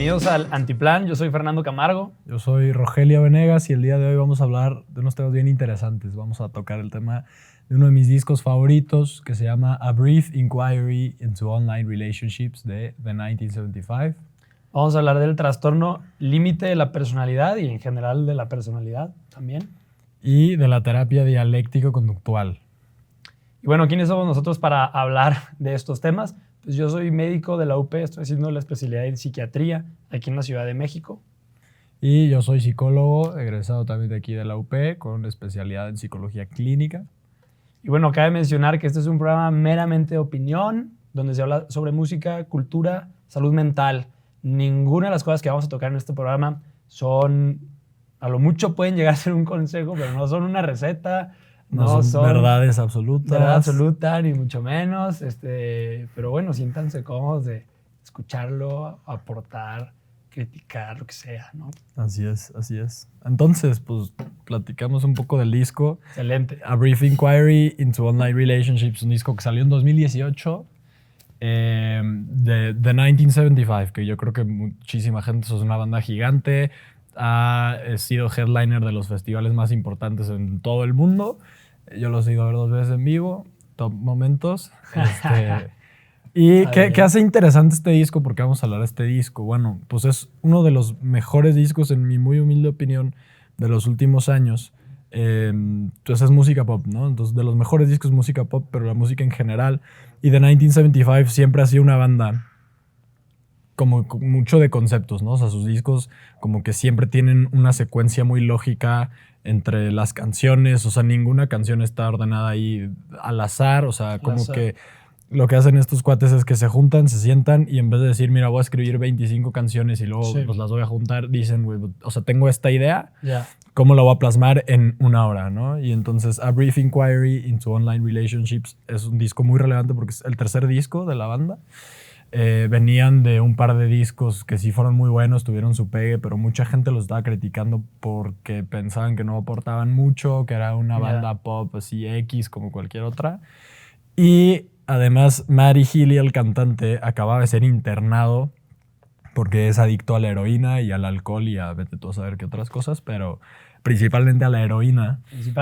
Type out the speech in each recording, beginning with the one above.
Bienvenidos al Antiplan. Yo soy Fernando Camargo. Yo soy Rogelio Venegas y el día de hoy vamos a hablar de unos temas bien interesantes. Vamos a tocar el tema de uno de mis discos favoritos que se llama A Brief Inquiry into Online Relationships de The 1975. Vamos a hablar del trastorno límite de la personalidad y en general de la personalidad también. Y de la terapia dialéctico-conductual. Y bueno, ¿quiénes somos nosotros para hablar de estos temas? Pues yo soy médico de la UP, estoy haciendo la especialidad en psiquiatría aquí en la Ciudad de México. Y yo soy psicólogo, egresado también de aquí de la UP, con especialidad en psicología clínica. Y bueno, cabe mencionar que este es un programa meramente de opinión, donde se habla sobre música, cultura, salud mental. Ninguna de las cosas que vamos a tocar en este programa son, a lo mucho pueden llegar a ser un consejo, pero no son una receta. No son verdades absolutas. Verdad absoluta, ni mucho menos. Pero bueno, siéntanse cómodos de escucharlo, aportar, criticar, lo que sea, ¿no? Así es, así es. Entonces, pues, platicamos un poco del disco. Excelente. A Brief Inquiry into Online Relationships, un disco que salió en 2018 de The 1975, que yo creo que muchísima gente, eso es una banda gigante, ha sido headliner de los festivales más importantes en todo el mundo. Yo los he ido a ver 2 veces en vivo, top momentos. ¿Y qué hace interesante este disco? Porque vamos a hablar de este disco. Bueno, pues es uno de los mejores discos, en mi muy humilde opinión, de los últimos años. Entonces es música pop, ¿no? Entonces de los mejores discos música pop, pero la música en general. Y The 1975 siempre ha sido una banda como mucho de conceptos, ¿no? O sea, sus discos como que siempre tienen una secuencia muy lógica entre las canciones. O sea, ninguna canción está ordenada ahí al azar. O sea, como que lo que hacen estos cuates es que se juntan, se sientan y en vez de decir, mira, voy a escribir 25 canciones y luego pues las voy a juntar, dicen, güey, o sea, tengo esta idea, ¿cómo la voy a plasmar en 1 hora, no? Y entonces A Brief Inquiry into Online Relationships es un disco muy relevante porque es el tercer disco de la banda. Venían de un par de discos que sí fueron muy buenos, tuvieron su pegue, pero mucha gente los estaba criticando porque pensaban que no aportaban mucho, que era una banda pop así X como cualquier otra. Y además Matty Healy, el cantante, acababa de ser internado porque es adicto a la heroína y al alcohol y a vete tú a saber qué otras cosas, pero principalmente a la heroína.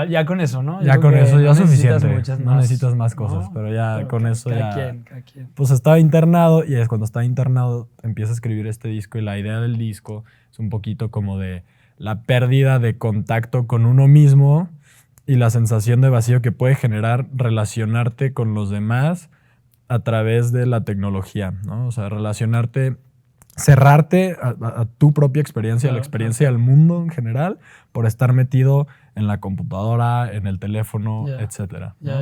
Ya con eso, ¿no? Ya con eso ya es suficiente. No necesitas más cosas, ¿no? Pero ya con eso cada ya... quien. Pues estaba internado y es cuando está internado empieza a escribir este disco y la idea del disco es un poquito como de la pérdida de contacto con uno mismo y la sensación de vacío que puede generar relacionarte con los demás a través de la tecnología, ¿no? O sea, cerrarte a tu propia experiencia, a la experiencia del mundo en general, por estar metido en la computadora, en el teléfono, etcétera, ¿no?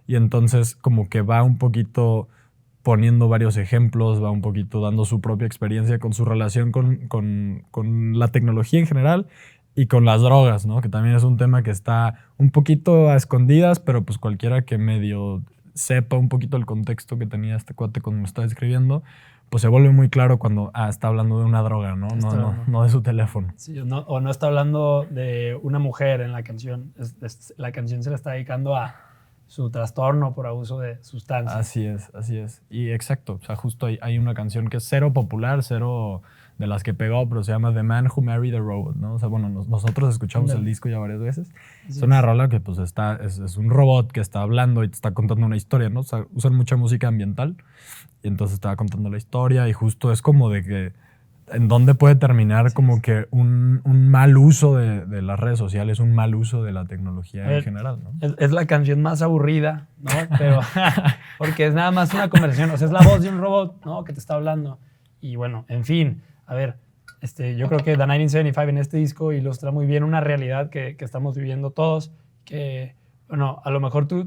Y entonces como que va un poquito poniendo varios ejemplos, va un poquito dando su propia experiencia con su relación con la tecnología en general y con las drogas, ¿no? Que también es un tema que está un poquito a escondidas, pero pues cualquiera que medio sepa un poquito el contexto que tenía este cuate cuando me estaba escribiendo, pues se vuelve muy claro cuando está hablando de una droga, ¿no? No de su teléfono. Sí, o no está hablando de una mujer en la canción. La canción se la está dedicando a su trastorno por abuso de sustancias. Así es. Y exacto, o sea, justo hay una canción que es cero popular, cero de las que pegó, pero se llama The Man Who Married the Robot, ¿no? O sea, bueno, nosotros escuchamos el disco ya varias veces. Es una rola que pues es un robot que está hablando y te está contando una historia, ¿no? O sea, usan mucha música ambiental y entonces estaba contando la historia y justo es como de que en dónde puede terminar como que un mal uso de las redes sociales, un mal uso de la tecnología en general, ¿no? Es la canción más aburrida, ¿no? Pero porque es nada más una conversación, o sea, es la voz de un robot, ¿no? Que te está hablando. Y bueno, en fin, a ver, yo creo que The 1975 en este disco ilustra muy bien una realidad que estamos viviendo todos, que, bueno, a lo mejor tú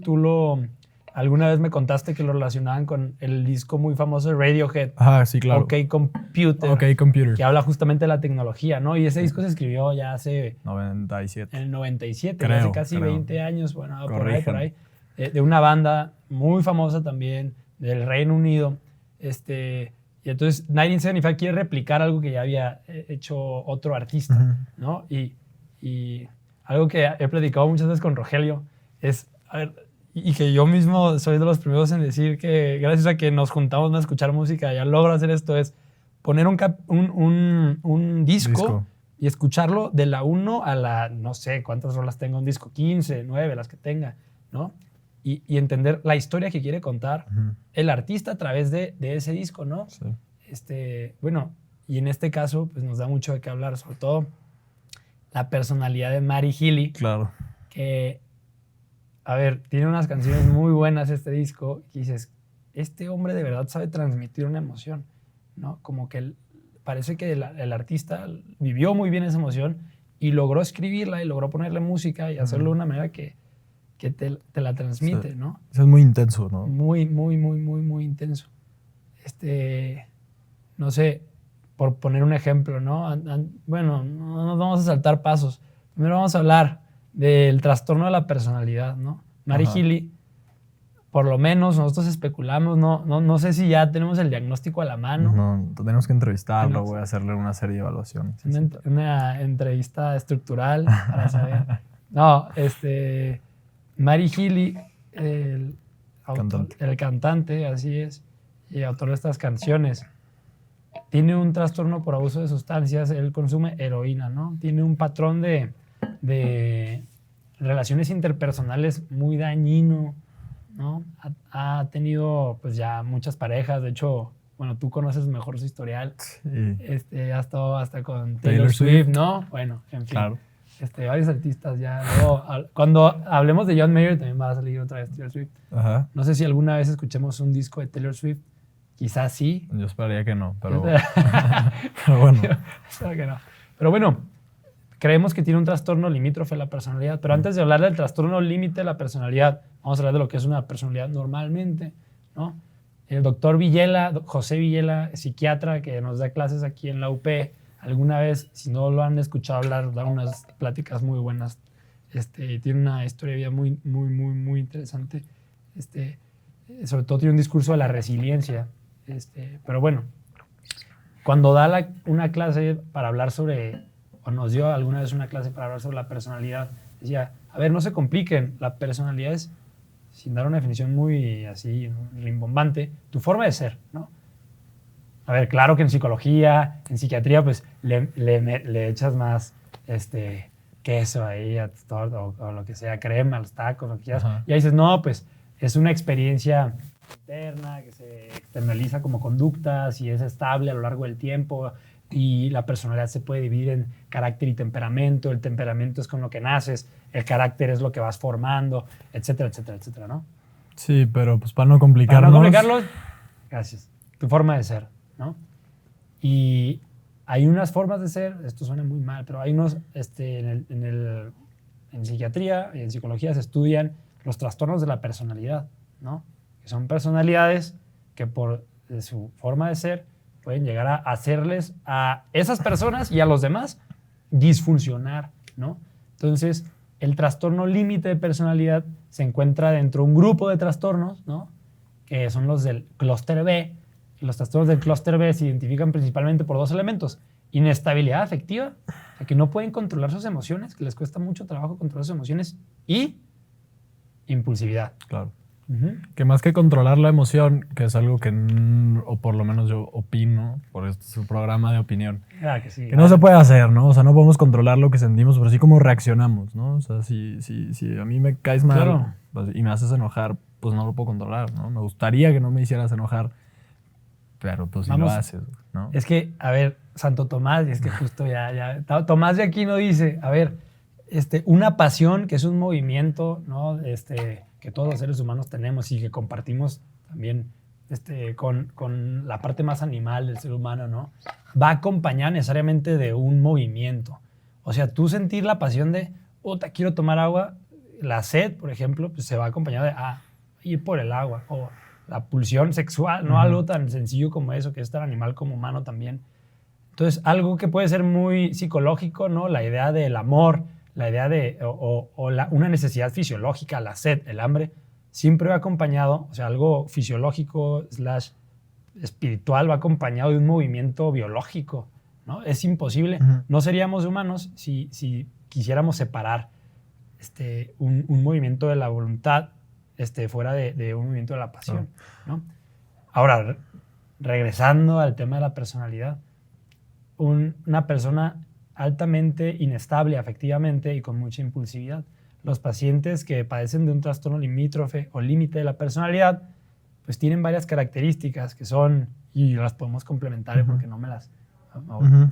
alguna vez me contaste que lo relacionaban con el disco muy famoso de Radiohead. Sí, claro. OK Computer. Que habla justamente de la tecnología, ¿no? Y ese disco se escribió ya hace... 97. En el 97, creo, hace casi 20 años, bueno, Corrigen. por ahí. De una banda muy famosa también, del Reino Unido. Y entonces 1975 quiere replicar algo que ya había hecho otro artista, ¿no? Y algo que he platicado muchas veces con Rogelio es... A ver, y que yo mismo soy de los primeros en decir que gracias a que nos juntamos a escuchar música ya logro hacer esto es poner un disco y escucharlo de la 1 a la, no sé cuántas rolas tenga un disco, 15, 9, las que tenga, ¿no? Y entender la historia que quiere contar el artista a través de ese disco, ¿no? Sí. Bueno, y en este caso, pues nos da mucho de qué hablar, sobre todo la personalidad de Matty Healy. Claro. Que, a ver, tiene unas canciones muy buenas este disco, y dices, este hombre de verdad sabe transmitir una emoción, ¿no? Como que parece que el artista vivió muy bien esa emoción y logró escribirla y logró ponerle música y hacerlo de una manera que te la transmite, Sí. ¿no? Eso es muy intenso, ¿no? Muy, muy, muy, muy, muy intenso. No sé, por poner un ejemplo, ¿no? Bueno, no nos vamos a saltar pasos. Primero vamos a hablar del trastorno de la personalidad, ¿no? Matty Healy, por lo menos nosotros especulamos, no sé si ya tenemos el diagnóstico a la mano. No, tenemos que entrevistarlo, voy a hacerle una serie de evaluaciones. Una entrevista estructural para saber. No, Matty Healy, el cantante, así es, y autor de estas canciones, tiene un trastorno por abuso de sustancias. Él consume heroína, ¿no? Tiene un patrón de relaciones interpersonales muy dañino, ¿no? Ha tenido pues ya muchas parejas. De hecho, bueno, tú conoces mejor su historial. Sí. Ha estado hasta con Taylor Swift, ¿no? Bueno, en fin. Claro. Varios artistas ya. Luego, cuando hablemos de John Mayer también va a salir otra vez Taylor Swift. Ajá. No sé si alguna vez escuchemos un disco de Taylor Swift. Quizás sí. Yo esperaría que no, pero, pero bueno. Espero que no. Pero bueno, creemos que tiene un trastorno limítrofe de la personalidad. Pero antes de hablar del trastorno límite de la personalidad, vamos a hablar de lo que es una personalidad normalmente, ¿no? El doctor Villela, José Villela, psiquiatra que nos da clases aquí en la UP, alguna vez, si no lo han escuchado hablar, da unas pláticas muy buenas. Tiene una historia de vida muy, muy, muy, muy interesante. Sobre todo tiene un discurso de la resiliencia. Pero bueno, cuando da una clase para hablar sobre, o nos dio alguna vez una clase para hablar sobre la personalidad, decía, a ver, no se compliquen, la personalidad es, sin dar una definición muy así rimbombante, tu forma de ser, ¿no? A ver, claro que en psicología, en psiquiatría, pues le echas más queso ahí a tu torta o lo que sea, crema, a los tacos, lo que quieras. Y ahí dices, no, pues es una experiencia interna que se externaliza como conductas y es estable a lo largo del tiempo, y la personalidad se puede dividir en carácter y temperamento. El temperamento es con lo que naces, el carácter es lo que vas formando, etcétera, etcétera, etcétera, ¿no? Sí, pero pues para no complicarnos. Para no complicarlos, gracias. Tu forma de ser, ¿no? Y hay unas formas de ser, esto suena muy mal, pero hay unos, en psiquiatría y en psicología se estudian los trastornos de la personalidad, ¿no? Que son personalidades que por su forma de ser pueden llegar a hacerles a esas personas y a los demás disfuncionar, ¿no? Entonces, el trastorno límite de personalidad se encuentra dentro de un grupo de trastornos, ¿no? Que son los del clúster B. Los trastornos del clúster B se identifican principalmente por dos elementos: inestabilidad afectiva, o sea, que no pueden controlar sus emociones, que les cuesta mucho trabajo controlar sus emociones, y impulsividad. Claro. Que más que controlar la emoción, que es algo que, o por lo menos yo opino, por este es su programa de opinión, que sí, que no se puede hacer, ¿no? O sea, no podemos controlar lo que sentimos, pero sí cómo reaccionamos, ¿no? O sea, si a mí me caes mal, claro, pues, y me haces enojar, pues no lo puedo controlar, ¿no? Me gustaría que no me hicieras enojar, pero pues si lo haces, ¿no? Es que, a ver, Santo Tomás, y es que justo ya Tomás de Aquino dice, a ver, una pasión que es un movimiento, ¿no? Que todos los seres humanos tenemos y que compartimos también con la parte más animal del ser humano, ¿no? Va acompañada necesariamente de un movimiento. O sea, tú sentir la pasión de, quiero tomar agua, la sed, por ejemplo, pues se va acompañada de, ir por el agua, o la pulsión sexual, ¿no? Algo tan sencillo como eso, que es tan animal como humano también. Entonces, algo que puede ser muy psicológico, ¿no? La idea del amor, la idea de, una necesidad fisiológica, la sed, el hambre, siempre va acompañado, o sea, algo fisiológico / espiritual va acompañado de un movimiento biológico, ¿no? Es imposible. No seríamos humanos si quisiéramos separar un movimiento de la voluntad fuera de un movimiento de la pasión, ¿no? Ahora, regresando al tema de la personalidad, una persona altamente inestable afectivamente y con mucha impulsividad. Los pacientes que padecen de un trastorno limítrofe o límite de la personalidad, pues tienen varias características que son, y las podemos complementar porque no me las,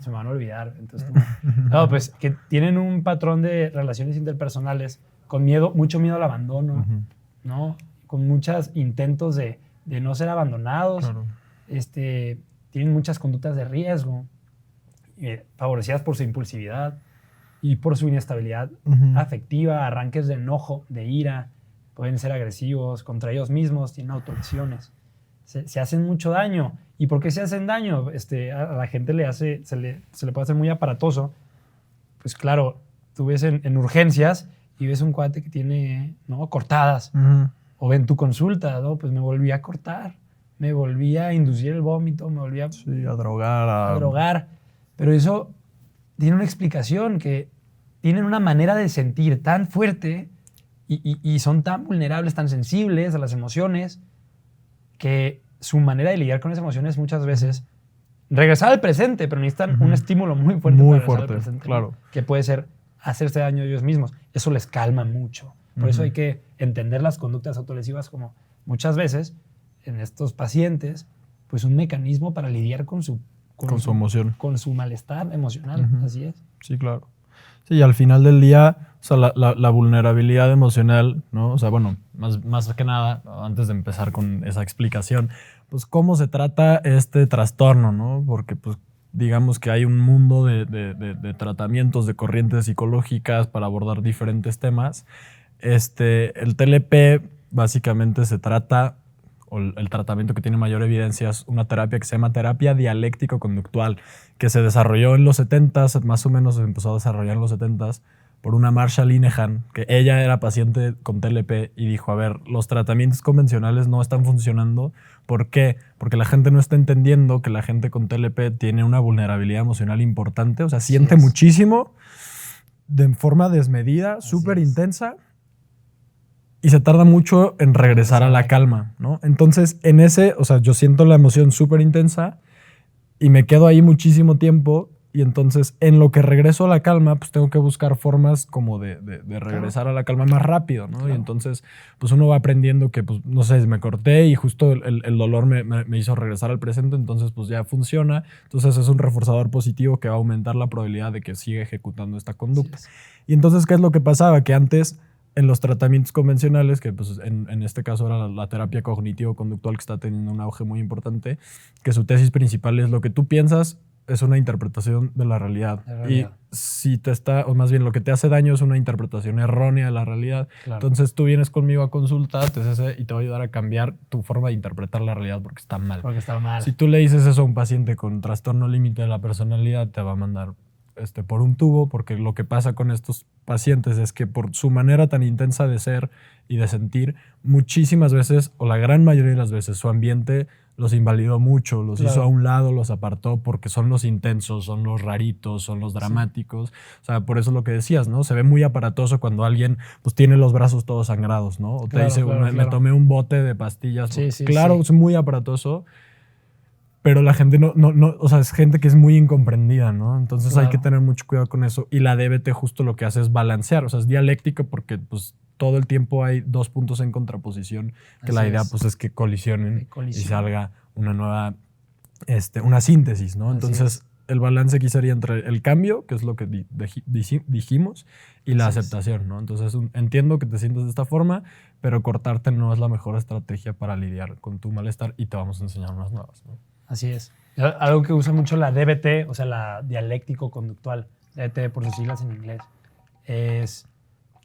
se me van a olvidar. Entonces, no, pues que tienen un patrón de relaciones interpersonales con miedo, mucho miedo al abandono, ¿no? Con muchos intentos de no ser abandonados, Claro. Tienen muchas conductas de riesgo, favorecidas por su impulsividad y por su inestabilidad afectiva, arranques de enojo, de ira, pueden ser agresivos contra ellos mismos, tienen autolesiones, se hacen mucho daño. ¿Y por qué se hacen daño? A la gente se le puede hacer muy aparatoso. Pues claro, tú ves en urgencias y ves un cuate que tiene, ¿no?, cortadas. O en tu consulta, ¿no? Pues me volví a cortar, me volví a inducir el vómito, me volví a drogar. A drogar. Pero eso tiene una explicación, que tienen una manera de sentir tan fuerte y son tan vulnerables, tan sensibles a las emociones, que su manera de lidiar con esas emociones muchas veces regresar al presente, pero necesitan un estímulo muy fuerte para regresar al presente, claro. ¿no? Que puede ser hacerse daño a ellos mismos. Eso les calma mucho. Por eso hay que entender las conductas autolesivas como muchas veces en estos pacientes, pues un mecanismo para lidiar con su emoción. Con su malestar emocional, así es. Sí, claro. Sí, y al final del día, o sea, la vulnerabilidad emocional, ¿no? O sea, bueno, más que nada, antes de empezar con esa explicación, pues cómo se trata este trastorno, ¿no? Porque, pues, digamos que hay un mundo de tratamientos, de corrientes psicológicas para abordar diferentes temas. El TLP básicamente se trata, o el tratamiento que tiene mayor evidencia es una terapia que se llama terapia dialéctico-conductual, que se desarrolló en los 70s, más o menos se empezó a desarrollar en los 70s, por una Marsha Linehan, que ella era paciente con TLP y dijo, a ver, los tratamientos convencionales no están funcionando. ¿Por qué? Porque la gente no está entendiendo que la gente con TLP tiene una vulnerabilidad emocional importante, o sea, siente muchísimo, de forma desmedida, súper intensa, y se tarda mucho en regresar a la calma, ¿no? Entonces, o sea, yo siento la emoción súper intensa y me quedo ahí muchísimo tiempo, y entonces en lo que regreso a la calma, pues tengo que buscar formas como de regresar a la calma más rápido, ¿no? Claro. Y entonces, pues uno va aprendiendo que, pues, no sé, me corté y justo el dolor me hizo regresar al presente, entonces pues ya funciona. Entonces es un reforzador positivo que va a aumentar la probabilidad de que siga ejecutando esta conducta. Sí. Y entonces, ¿qué es lo que pasaba? Que antes, en los tratamientos convencionales, que pues en este caso era la terapia cognitivo-conductual, que está teniendo un auge muy importante, que su tesis principal es lo que tú piensas es una interpretación de la realidad. Y si o más bien lo que te hace daño es una interpretación errónea de la realidad. Claro. Entonces tú vienes conmigo a consulta, y te va a ayudar a cambiar tu forma de interpretar la realidad porque está mal. Porque está mal. Si tú le dices eso a un paciente con trastorno límite de la personalidad, te va a mandar por un tubo, porque lo que pasa con estos pacientes es que por su manera tan intensa de ser y de sentir, muchísimas veces, o la gran mayoría de las veces, su ambiente los invalidó mucho, los hizo a un lado, los apartó, porque son los intensos, son los raritos, son los dramáticos. O sea, por eso lo que decías, ¿no? Se ve muy aparatoso cuando alguien pues tiene los brazos todos sangrados, ¿no? O te dice, me tomé un bote de pastillas. Claro, es muy aparatoso, pero la gente no, o sea, es gente que es muy incomprendida, ¿no? Entonces hay que tener mucho cuidado con eso. Y la DBT justo lo que hace es balancear, o sea, es dialéctico porque pues todo el tiempo hay dos puntos en contraposición, que la idea pues es que colisionen y salga una nueva, una síntesis, ¿no? Entonces el balance aquí sería entre el cambio, que es lo que dijimos, y la aceptación, ¿no? Entonces entiendo que te sientes de esta forma, pero cortarte no es la mejor estrategia para lidiar con tu malestar y te vamos a enseñar unas nuevas, ¿no? Así es. Algo que usa mucho la DBT, o sea, la dialéctico-conductual, DBT por sus siglas en inglés, es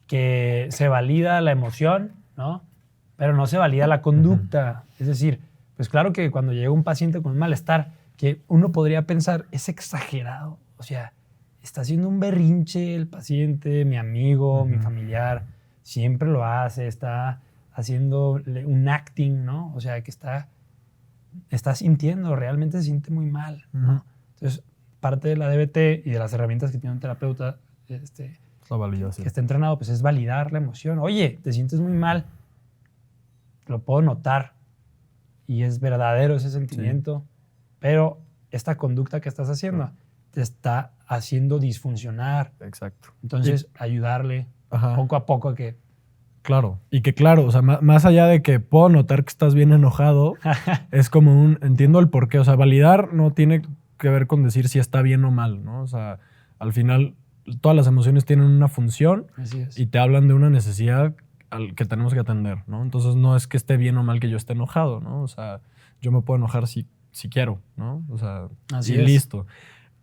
que se valida la emoción, ¿no? Pero no se valida la conducta. Es decir, pues claro que cuando llega un paciente con un malestar, que uno podría pensar, es exagerado. O sea, está haciendo un berrinche el paciente, mi amigo, mi familiar, siempre lo hace, está haciendo un acting, ¿no? O sea, que está sintiendo, realmente se siente muy mal, ¿no? Entonces, parte de la DBT y de las herramientas que tiene un terapeuta la validación, que está entrenado, pues es validar la emoción. Oye, te sientes muy mal, lo puedo notar y es verdadero ese sentimiento. pero esta conducta que estás haciendo te está haciendo disfuncionar. Exacto. Entonces, ayudarle Ajá. poco a poco a que... Claro. Y que claro, o sea, más allá de que puedo notar que estás bien enojado, es como entiendo el porqué. O sea, validar no tiene que ver con decir si está bien o mal, ¿no? O sea, al final todas las emociones tienen una función Así es. y te hablan de una necesidad que tenemos que atender, ¿no? Entonces no es que esté bien o mal que yo esté enojado, ¿no? O sea, yo me puedo enojar si quiero, ¿no? O sea, Así y es. listo.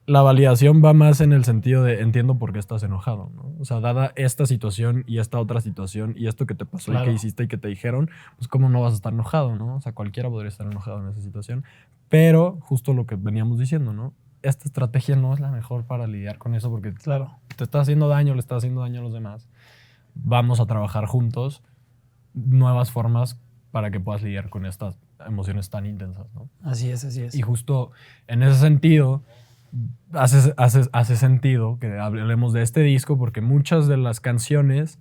La validación va más en el sentido de entiendo por qué estás enojado, ¿no? O sea, dada esta situación y esta otra situación y esto que te pasó Claro. y que hiciste y que te dijeron, pues cómo no vas a estar enojado, ¿no? O sea, cualquiera podría estar enojado en esa situación. Pero justo lo que veníamos diciendo, ¿no? Esta estrategia no es la mejor para lidiar con eso porque Claro. te está haciendo daño, le está haciendo daño a los demás. Vamos a trabajar juntos nuevas formas para que puedas lidiar con estas emociones tan intensas, ¿no? Así es, así es. Y justo en ese sentido, hace sentido que hablemos de este disco porque muchas de las canciones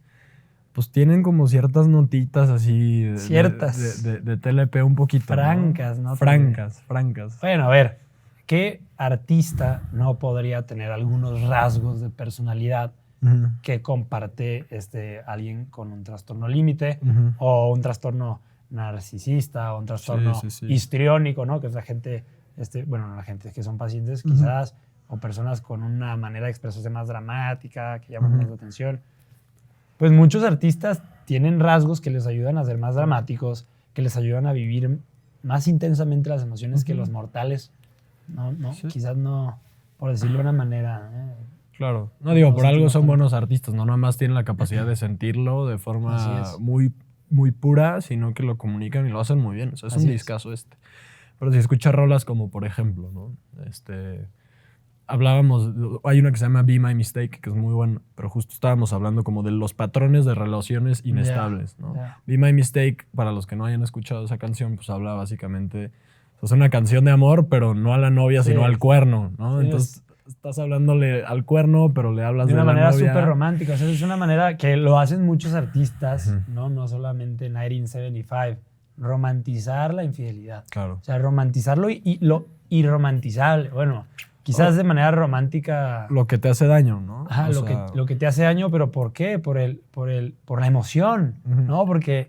pues tienen como ciertas notitas así de TLP un poquito. Francas, ¿no? Francas. Bueno, a ver, ¿qué artista no podría tener algunos rasgos de personalidad que comparte alguien con un trastorno límite o un trastorno narcisista o un trastorno histriónico, ¿no? Que es la gente, la gente que son pacientes quizás o personas con una manera de expresarse más dramática, que llaman más la atención. Pues muchos artistas tienen rasgos que les ayudan a ser más dramáticos, que les ayudan a vivir más intensamente las emociones que los mortales, ¿no? Sí. Quizás no, por decirlo de una manera. Claro. No digo, por algo son buenos artistas, no nada más tienen la capacidad de sentirlo de forma muy, muy pura, sino que lo comunican y lo hacen muy bien. O sea, es un discazo Pero si escuchas rolas como, por ejemplo, ¿no? Hablábamos, hay una que se llama Be My Mistake, que es muy buena, pero justo estábamos hablando como de los patrones de relaciones inestables, ¿no? Be My Mistake, para los que no hayan escuchado esa canción, pues habla básicamente, es una canción de amor, pero no a la novia, sino al cuerno, ¿no? Entonces estás hablándole al cuerno, pero le hablas de la novia. De una manera súper romántica, o sea, es una manera que lo hacen muchos artistas, no solamente 1975, romantizar la infidelidad. Claro. O sea, romantizarlo y lo irromantizable, bueno... Quizás de manera romántica... Lo que te hace daño, ¿no? Ajá, lo que te hace daño, pero ¿por qué? Por la emoción, ¿no? Porque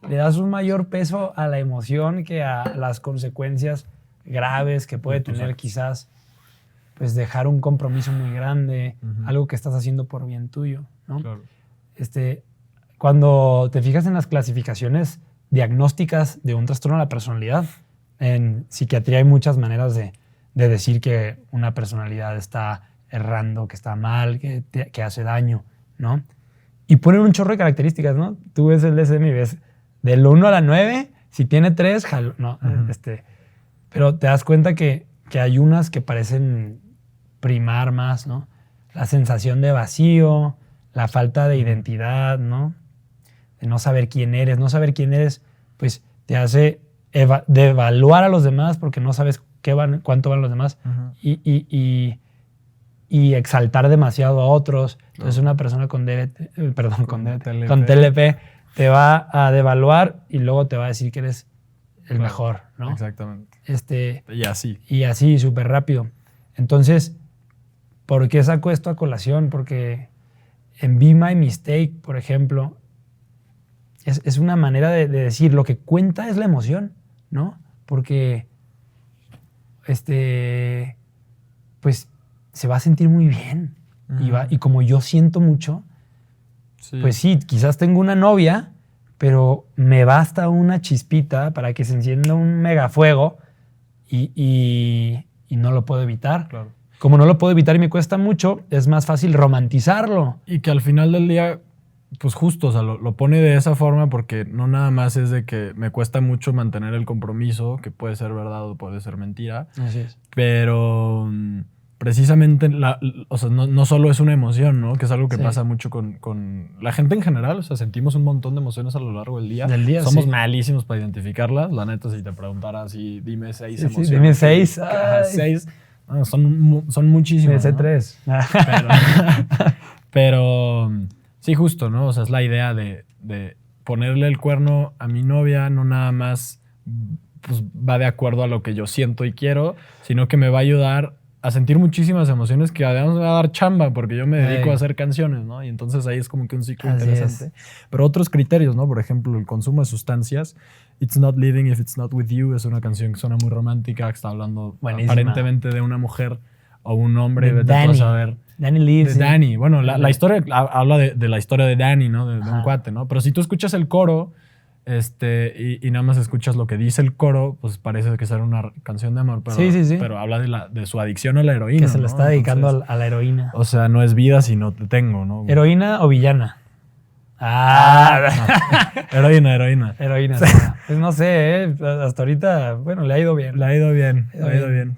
le das un mayor peso a la emoción que a las consecuencias graves que puede tener quizás pues dejar un compromiso muy grande, algo que estás haciendo por bien tuyo, ¿no? Claro. Cuando te fijas en las clasificaciones diagnósticas de un trastorno de la personalidad, en psiquiatría hay muchas maneras de decir que una personalidad está errando, que está mal, que hace daño, ¿no? Y ponen un chorro de características, ¿no? Tú ves el DSM y ves del 1 a la 9, si tiene 3, no, pero te das cuenta que hay unas que parecen primar más, ¿no? La sensación de vacío, la falta de identidad, ¿no? De no saber quién eres. No saber quién eres, pues te hace devaluar a los demás porque no sabes cuánto van los demás y exaltar demasiado a otros. Entonces una persona con TLP te va a devaluar y luego te va a decir que eres el mejor, ¿no? Exactamente. Y así, súper rápido. Entonces, ¿por qué saco esto a colación? Porque en Be My Mistake, por ejemplo, es una manera de decir lo que cuenta es la emoción, ¿no? Porque pues se va a sentir muy bien. Y como yo siento mucho, pues sí, quizás tengo una novia, pero me basta una chispita para que se encienda un megafuego y no lo puedo evitar. Claro. Como no lo puedo evitar y me cuesta mucho, es más fácil romantizarlo. Y que al final del día, pues justo, o sea, lo pone de esa forma porque no nada más es de que me cuesta mucho mantener el compromiso, que puede ser verdad o puede ser mentira. Así es. Pero precisamente, o sea, no solo es una emoción, ¿no? Que es algo que pasa mucho con la gente en general. O sea, sentimos un montón de emociones a lo largo del día. Somos malísimos para identificarlas. La neta, si te preguntara así, dime 6 emociones. Sí, dime 6. 6. Bueno, son muchísimas. Dime 3. Pero sí, justo, ¿no? O sea, es la idea de ponerle el cuerno a mi novia, no nada más pues, va de acuerdo a lo que yo siento y quiero, sino que me va a ayudar a sentir muchísimas emociones que además me va a dar chamba porque yo me dedico a hacer canciones, ¿no? Y entonces ahí es como que un ciclo Así interesante. es. Pero otros criterios, ¿no? Por ejemplo, el consumo de sustancias. It's Not Living If It's Not With You es una canción que suena muy romántica, que está hablando Buenísima. aparentemente de una mujer o un hombre, De vete tú a saber. Danny Lee. De Danny. Bueno, la historia habla de la historia de Danny, ¿no? De un Ajá. cuate, ¿no? Pero si tú escuchas el coro y nada más escuchas lo que dice el coro, pues parece que será una canción de amor, pero, Sí. pero habla de su adicción a la heroína. Que se le ¿no? está dedicando Entonces, a la heroína. o sea, no es vida si no te tengo, ¿no? ¿Heroína o villana? Heroína. Heroína. Pues no sé, hasta ahorita, bueno, le ha ido bien. Le ha ido bien.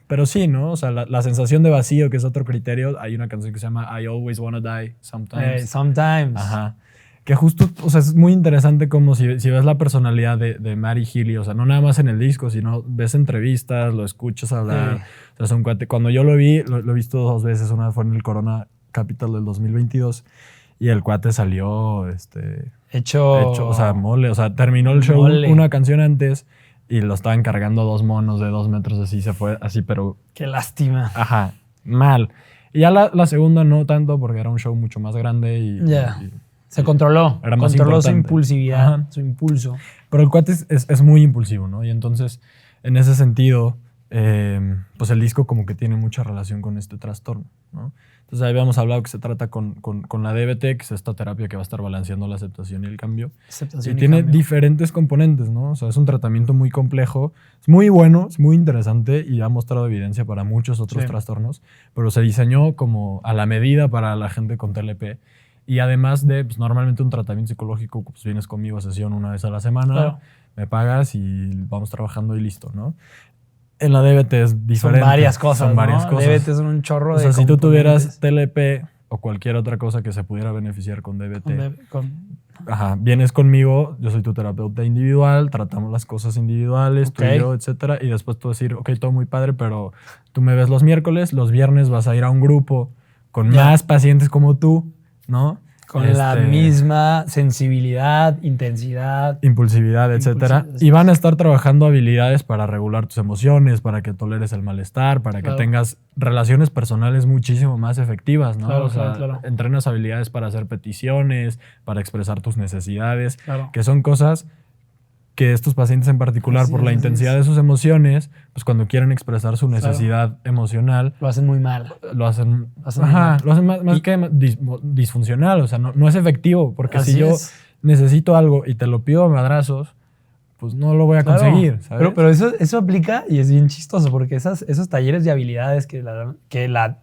Pero sí, ¿no? O sea, la sensación de vacío, que es otro criterio. Hay una canción que se llama I Always Wanna Die Sometimes. Sometimes. Ajá. Que justo, o sea, es muy interesante como si ves la personalidad de Matty Healy, o sea, no nada más en el disco, sino ves entrevistas, lo escuchas hablar. O sea, es un cuate. Cuando yo lo vi, lo he visto 2 veces. Una fue en el Corona Capital del 2022 y el cuate salió, Hecho, o sea, mole. O sea, terminó el show una canción antes y lo estaban cargando 2 monos de 2 metros así, se fue así, pero... Qué lástima. Ajá, mal. Y ya la segunda no tanto porque era un show mucho más grande y... Ya. Se controló. Era más controló su importante. impulsividad, Ajá. su impulso. Pero el cuate es muy impulsivo, ¿no? Y entonces, en ese sentido, pues el disco como que tiene mucha relación con este trastorno, ¿no? Entonces ahí habíamos hablado que se trata con la DBT, que es esta terapia que va a estar balanceando la aceptación y el cambio. Aceptación Y tiene cambio. diferentes componentes, ¿no? O sea, es un tratamiento muy complejo, es muy bueno, es muy interesante y ha mostrado evidencia para muchos otros trastornos, pero se diseñó como a la medida para la gente con TLP. Y además de, pues, normalmente un tratamiento psicológico, pues vienes conmigo a sesión 1 vez a la semana, me pagas y vamos trabajando y listo, ¿no? En la DBT es diferente. Son varias cosas, Son varias ¿no? cosas. DBT es un chorro de O sea, si tú componentes. tuvieras TLP o cualquier otra cosa que se pudiera beneficiar con DBT, Con- ajá, vienes conmigo, yo soy tu terapeuta individual, tratamos las cosas individuales, tú y yo, etcétera, y después tú decir, ok, todo muy padre, pero tú me ves los miércoles, los viernes vas a ir a un grupo con más pacientes como tú, ¿no? Con la misma sensibilidad, intensidad. Impulsividad, etcétera. Y van a estar trabajando habilidades para regular tus emociones, para que toleres el malestar, para que tengas relaciones personales muchísimo más efectivas, ¿no? Claro, o sea, entrenas habilidades para hacer peticiones, para expresar tus necesidades, que son cosas que estos pacientes en particular, por la intensidad de sus emociones, pues cuando quieren expresar su necesidad emocional... Lo hacen muy mal. Lo hacen más que disfuncional, o sea, no es efectivo, porque si yo necesito algo y te lo pido a madrazos, pues no lo voy a conseguir, ¿sabes? Pero eso aplica y es bien chistoso, porque esos talleres de habilidades que la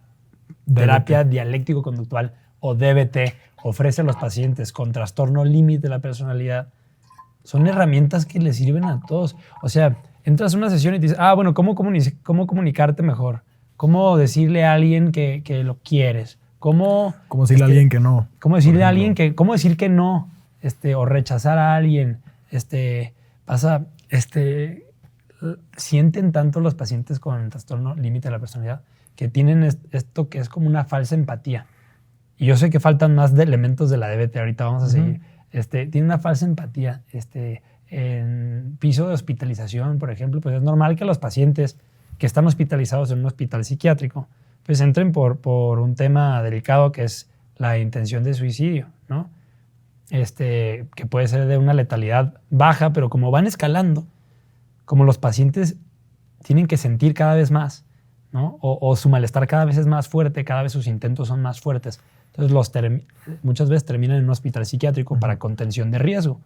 terapia dialéctico-conductual o DBT ofrece a los pacientes con trastorno límite de la personalidad son herramientas que le sirven a todos. O sea, entras a una sesión y te dices, bueno, ¿cómo comunicarte mejor? ¿Cómo decirle a alguien que lo quieres? ¿Cómo decirle a alguien que no? ¿Cómo decirle a alguien cómo decir que no? O rechazar a alguien. Sienten tanto los pacientes con trastorno límite de la personalidad que tienen esto que es como una falsa empatía. Y yo sé que faltan más de elementos de la DBT, ahorita vamos a seguir. Tiene una falsa empatía. En piso de hospitalización, por ejemplo, pues es normal que los pacientes que están hospitalizados en un hospital psiquiátrico pues entren por un tema delicado que es la intención de suicidio, ¿no? Que puede ser de una letalidad baja, pero como van escalando, como los pacientes tienen que sentir cada vez más, ¿no? O su malestar cada vez es más fuerte, cada vez sus intentos son más fuertes. Entonces muchas veces terminan en un hospital psiquiátrico para contención de riesgo.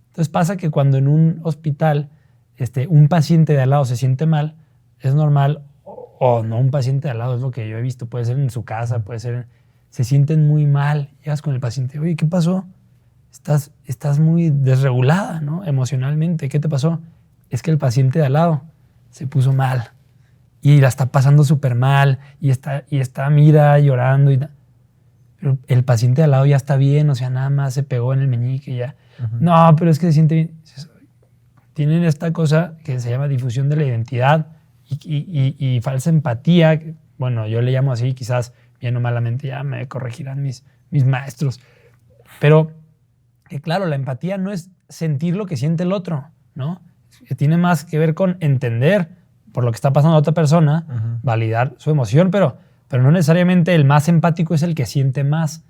Entonces pasa que cuando en un hospital un paciente de al lado se siente mal, es normal, o no un paciente de al lado, es lo que yo he visto, puede ser en su casa, se sienten muy mal, llegas con el paciente, oye, ¿qué pasó? Estás muy desregulada, ¿no? Emocionalmente, ¿qué te pasó? Es que el paciente de al lado se puso mal y la está pasando súper mal y está mira, llorando y pero el paciente de al lado ya está bien, o sea, nada más se pegó en el meñique y ya. No, pero es que se siente bien. Tienen esta cosa que se llama difusión de la identidad y falsa empatía. Bueno, yo le llamo así, quizás bien o malamente, ya me corregirán mis maestros. Pero que claro, la empatía no es sentir lo que siente el otro, ¿no? tiene más que ver con entender por lo que está pasando a otra persona, validar su emoción, pero no necesariamente el más empático es el que siente más.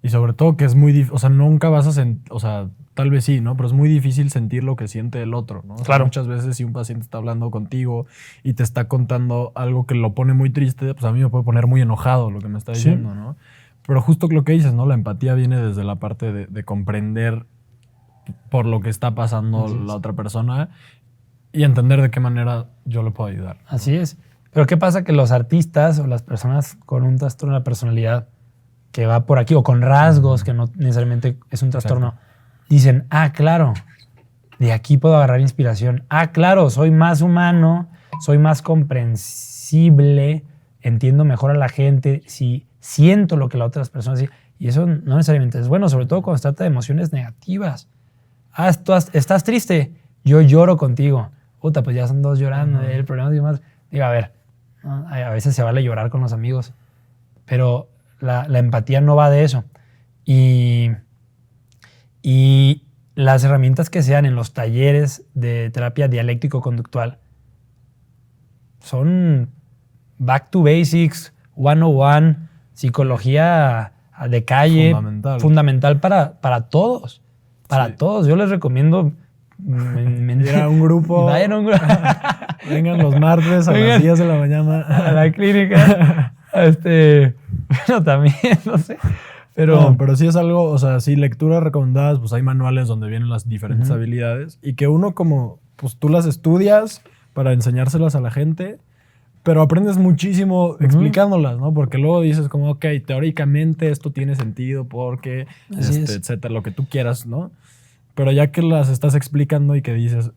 Y sobre todo que es muy difícil, o sea, nunca vas a sentir, o sea, tal vez sí, ¿no? Pero es muy difícil sentir lo que siente el otro, ¿no? O sea, Claro. Muchas veces si un paciente está hablando contigo y te está contando algo que lo pone muy triste, pues a mí me puede poner muy enojado lo que me está diciendo, ¿no? Pero justo lo que dices, ¿no? La empatía viene desde la parte de comprender por lo que está pasando la otra persona y entender de qué manera yo le puedo ayudar, ¿no? Así es. Pero ¿qué pasa? Que los artistas o las personas con un trastorno de la personalidad que va por aquí, o con rasgos, que no necesariamente es un trastorno, dicen, claro, de aquí puedo agarrar inspiración. Claro, soy más humano, soy más comprensible, entiendo mejor a la gente, si siento lo que las otras personas dicen. Y eso no necesariamente es bueno, sobre todo cuando se trata de emociones negativas. Estás triste, yo lloro contigo. Puta, pues ya son dos llorando, el problema es más. Digo, a ver, ¿no? A veces se vale llorar con los amigos, pero la empatía no va de eso. Y las herramientas que se dan en los talleres de terapia dialéctico-conductual son back to basics, 101, psicología de calle, fundamental para todos. Para todos. Yo les recomiendo ir a un grupo. Vayan a un grupo. Vengan los martes a las 10 de la mañana. A la clínica. Bueno, también, no sé. Pero sí es algo, o sea, sí, lecturas recomendadas, pues hay manuales donde vienen las diferentes habilidades y que uno como, pues tú las estudias para enseñárselas a la gente, pero aprendes muchísimo explicándolas, ¿no? Porque luego dices como, ok, teóricamente esto tiene sentido porque, etcétera, lo que tú quieras, ¿no? Pero ya que las estás explicando y que dices,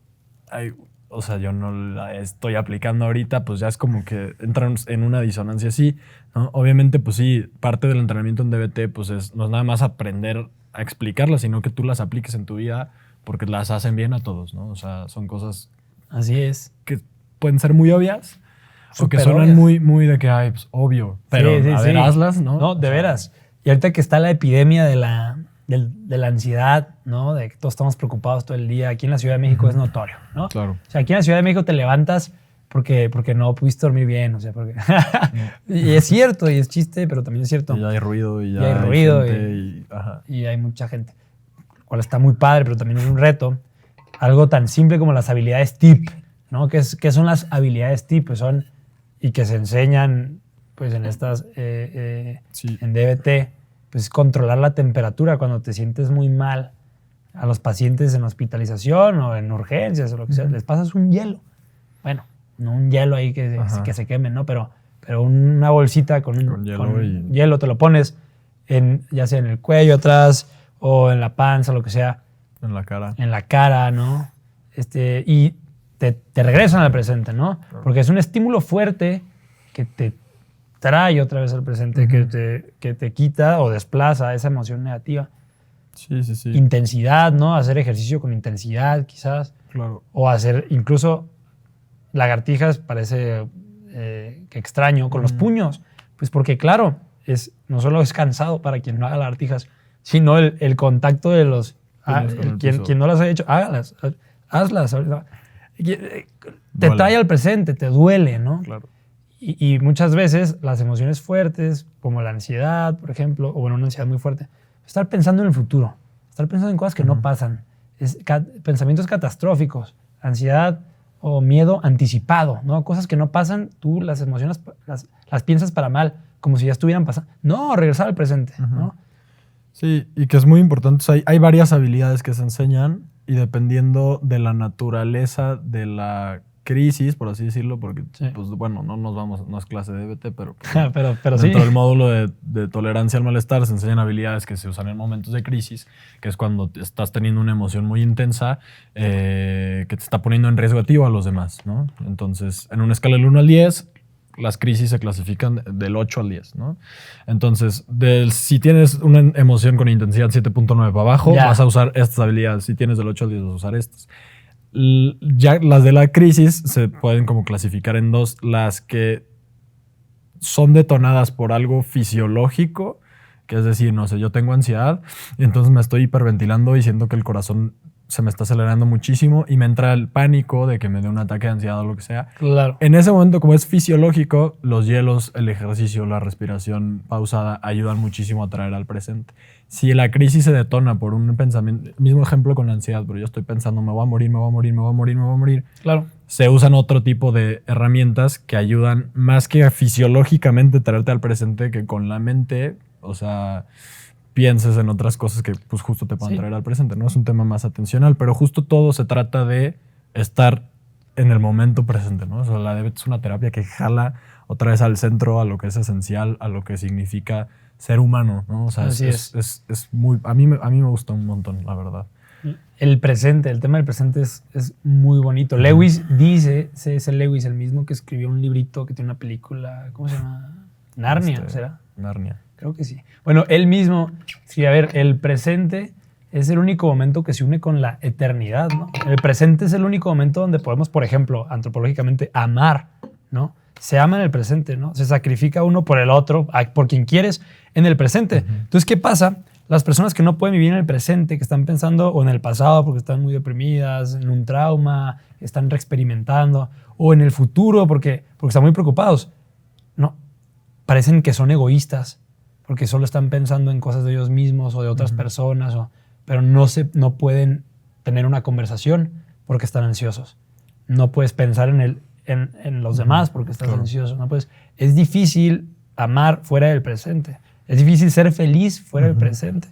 ay, o sea, yo no la estoy aplicando ahorita, pues ya es como que entran en una disonancia así, ¿no? Obviamente, pues sí, parte del entrenamiento en DBT, pues no es nada más aprender a explicarlas, sino que tú las apliques en tu vida porque las hacen bien a todos, ¿no? O sea, son cosas... Así es. Que pueden ser muy obvias, o que suenan obvias. muy de que, ay, pues obvio, pero a ver, hazlas, ¿no? No, de veras. Y ahorita que está la epidemia de la ansiedad, ¿no? De que todos estamos preocupados todo el día. Aquí en la Ciudad de México es notorio, ¿no? Claro. O sea, aquí en la Ciudad de México te levantas porque no pudiste dormir bien, o sea, porque... Y es cierto, y es chiste, pero también es cierto. Y ya hay ruido, y hay ruido, gente, y hay mucha gente. Lo cual está muy padre, pero también es un reto. Algo tan simple como las habilidades TIP, ¿no? ¿Qué son las habilidades TIP? Pues son, y que se enseñan pues en estas, en DBT, pues controlar la temperatura cuando te sientes muy mal. A los pacientes en hospitalización o en urgencias o lo que sea, les pasas un hielo. Bueno, no un hielo ahí que se queme, ¿no? Pero una bolsita con hielo te lo pones ya sea en el cuello atrás o en la panza, lo que sea. En la cara. En la cara, ¿no? Y te regresan al presente, ¿no? Porque es un estímulo fuerte que te trae otra vez al presente, que te quita o desplaza esa emoción negativa. Sí. Intensidad, ¿no? Hacer ejercicio con intensidad, quizás. Claro. O hacer incluso lagartijas, parece que extraño, con los puños. Pues porque, claro, no solo es cansado para quien no haga lagartijas, sino el contacto de los... quien no las haya hecho, hágalas, hazlas. Te trae al presente, te duele, ¿no? Claro. Y muchas veces las emociones fuertes, como la ansiedad, por ejemplo, o bueno, una ansiedad muy fuerte, estar pensando en el futuro, estar pensando en cosas que no pasan, pensamientos catastróficos, ansiedad o miedo anticipado, ¿no? Cosas que no pasan, tú las emociones las piensas para mal, como si ya estuvieran pasando. No, regresar al presente, ¿no? Sí, y que es muy importante. O sea, hay varias habilidades que se enseñan y dependiendo de la naturaleza de la crisis, por así decirlo, porque, pues bueno, no es clase de DBT, pero, pero dentro del módulo de tolerancia al malestar se enseñan habilidades que se usan en momentos de crisis, que es cuando estás teniendo una emoción muy intensa que te está poniendo en riesgo a ti o a los demás, ¿no? Entonces, en una escala del 1 al 10, las crisis se clasifican del 8 al 10, ¿no? Entonces, si tienes una emoción con intensidad 7.9 para abajo, vas a usar estas habilidades. Si tienes del 8 al 10, vas a usar estas. Ya las de la crisis se pueden como clasificar en dos: las que son detonadas por algo fisiológico, que es decir, no sé, yo tengo ansiedad, entonces me estoy hiperventilando y siento que el corazón se me está acelerando muchísimo y me entra el pánico de que me dé un ataque de ansiedad o lo que sea. Claro. En ese momento, como es fisiológico, los hielos, el ejercicio, la respiración pausada ayudan muchísimo a traer al presente. Si la crisis se detona por un pensamiento, mismo ejemplo con la ansiedad, pero yo estoy pensando me voy a morir, me voy a morir, me voy a morir, me voy a morir. Claro. Se usan otro tipo de herramientas que ayudan más que a fisiológicamente traerte al presente, que con la mente, o sea, pienses en otras cosas que pues justo te puedan traer al presente, ¿no? Es un tema más atencional, pero justo todo se trata de estar en el momento presente, ¿no? O sea, la DBT es una terapia que jala otra vez al centro, a lo que es esencial, a lo que significa ser humano, ¿no? O sea, es muy... A mí me gusta un montón, la verdad. El presente, el tema del presente es muy bonito. Lewis dice, C.S. Lewis, el mismo que escribió un librito que tiene una película, ¿cómo se llama? Narnia, ¿será? Narnia. Creo que sí. Bueno, él mismo, sí, a ver, el presente es el único momento que se une con la eternidad, ¿no? El presente es el único momento donde podemos, por ejemplo, antropológicamente, amar, ¿no? Se ama en el presente, ¿no? Se sacrifica uno por el otro, por quien quieres, en el presente. Entonces, ¿qué pasa? Las personas que no pueden vivir en el presente, que están pensando o en el pasado porque están muy deprimidas, en un trauma, están reexperimentando, o en el futuro porque están muy preocupados, no, parecen que son egoístas porque solo están pensando en cosas de ellos mismos o de otras personas, pero no pueden tener una conversación porque están ansiosos. No puedes pensar en los demás porque estás ansioso. No puedes. Es difícil amar fuera del presente. Es difícil ser feliz fuera del presente.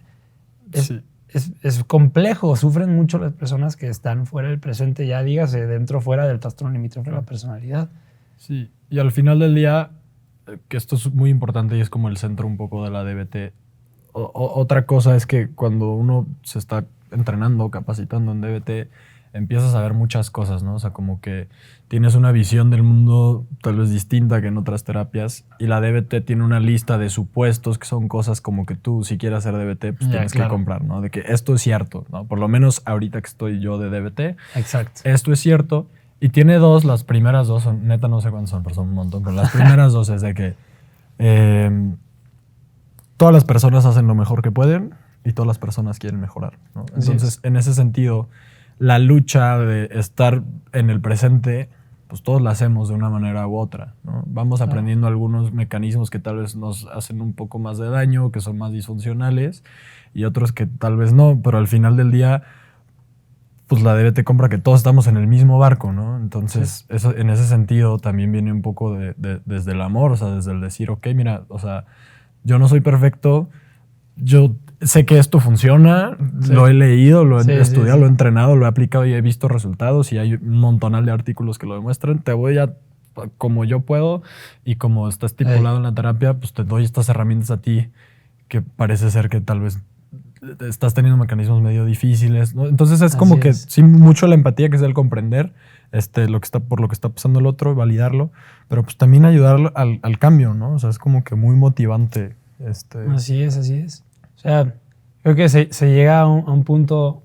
Es complejo. Sufren mucho las personas que están fuera del presente, ya dígase dentro o fuera del trastorno limítrofe de la personalidad. Sí, y al final del día, que esto es muy importante y es como el centro un poco de la DBT. Otra cosa es que cuando uno se está entrenando, capacitando en DBT, empiezas a ver muchas cosas, ¿no? O sea, como que tienes una visión del mundo tal vez distinta que en otras terapias y la DBT tiene una lista de supuestos que son cosas como que tú, si quieres hacer DBT, pues tienes que comprar, ¿no? De que esto es cierto, ¿no? Por lo menos ahorita que estoy yo de DBT. Exacto. Esto es cierto. Y tiene dos, las primeras dos son, neta no sé cuántas son, pero son un montón, pero las primeras dos es de que todas las personas hacen lo mejor que pueden y todas las personas quieren mejorar, ¿no? Entonces, en ese sentido, la lucha de estar en el presente, pues todos la hacemos de una manera u otra, ¿no? Vamos aprendiendo algunos mecanismos que tal vez nos hacen un poco más de daño, que son más disfuncionales, y otros que tal vez no, pero al final del día, pues la DBT compra que todos estamos en el mismo barco, ¿no? Entonces, eso, en ese sentido también viene un poco desde el amor, o sea, desde el decir, ok, mira, o sea, yo no soy perfecto, yo sé que esto funciona, lo he leído, lo he estudiado, lo he entrenado, lo he aplicado y he visto resultados y hay un montonal de artículos que lo demuestran. Te voy a, como yo puedo y como está estipulado en la terapia, pues te doy estas herramientas a ti que parece ser que tal vez estás teniendo mecanismos medio difíciles, ¿no? Entonces es como que sí, mucho la empatía, que es el comprender por lo que está pasando el otro, validarlo, pero pues también ayudar al cambio, ¿no? O sea, es como que muy motivante. Así es. O sea, creo que se llega a un punto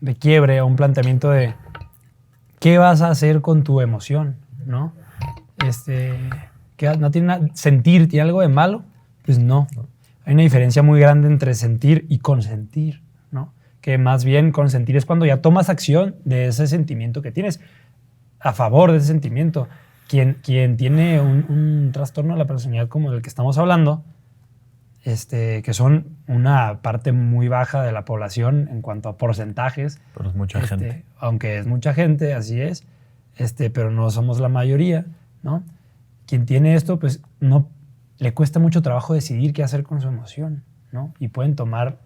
de quiebre, a un planteamiento de qué vas a hacer con tu emoción, ¿no? Que no tiene nada, sentir, ¿tiene algo de malo? Pues no. Hay una diferencia muy grande entre sentir y consentir, ¿no? Que más bien consentir es cuando ya tomas acción de ese sentimiento que tienes, a favor de ese sentimiento. Quien tiene un trastorno de la personalidad como el que estamos hablando, que son una parte muy baja de la población en cuanto a porcentajes. Pero es mucha gente. Aunque es mucha gente, así es, pero no somos la mayoría, ¿no? Quien tiene esto, pues no le cuesta mucho trabajo decidir qué hacer con su emoción, ¿no? Y pueden tomar,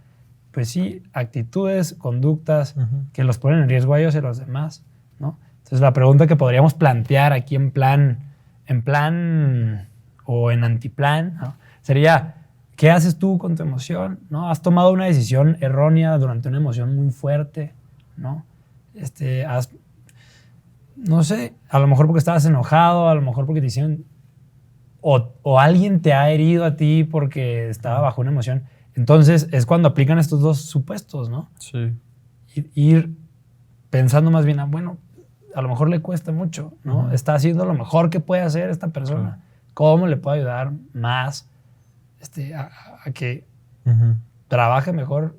pues sí, actitudes, conductas que los ponen en riesgo a ellos y a los demás, ¿no? Entonces la pregunta que podríamos plantear aquí en plan o en antiplan, ¿no? Sería, ¿qué haces tú con tu emoción? ¿No? ¿Has tomado una decisión errónea durante una emoción muy fuerte? ¿No? No sé, a lo mejor porque estabas enojado, a lo mejor porque te hicieron... O alguien te ha herido a ti porque estaba bajo una emoción. Entonces es cuando aplican estos dos supuestos, ¿no? Sí. Ir pensando más bien, bueno, a lo mejor le cuesta mucho, ¿no? Está haciendo lo mejor que puede hacer esta persona. ¿Cómo le puedo ayudar más a que trabaje mejor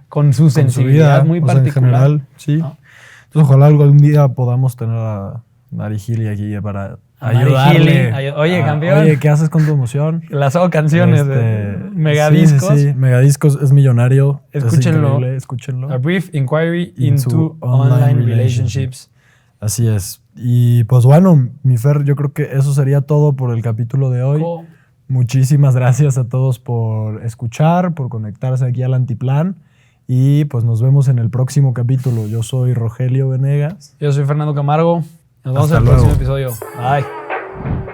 con su sensibilidad muy o sea, particular. en general, sí. ¿no? Entonces, ojalá algún día podamos tener a Mari Gili aquí para A Mari ayudarle. Gili, oye, campeón. Oye, ¿qué haces con tu emoción? Las hago canciones de Megadiscos. Sí. Megadiscos es millonario. Escúchenlo. Es increíble, escúchenlo. A Brief Inquiry into Into Online Online Relationships. Así es. Y pues bueno, mi Fer, yo creo que eso sería todo por el capítulo de hoy. Oh, Muchísimas gracias a todos por escuchar, por conectarse aquí al Antiplan. Y pues nos vemos en el próximo capítulo. Yo soy Rogelio Venegas. yo soy Fernando Camargo. Nos vemos Hasta en el próximo luego. episodio. Bye.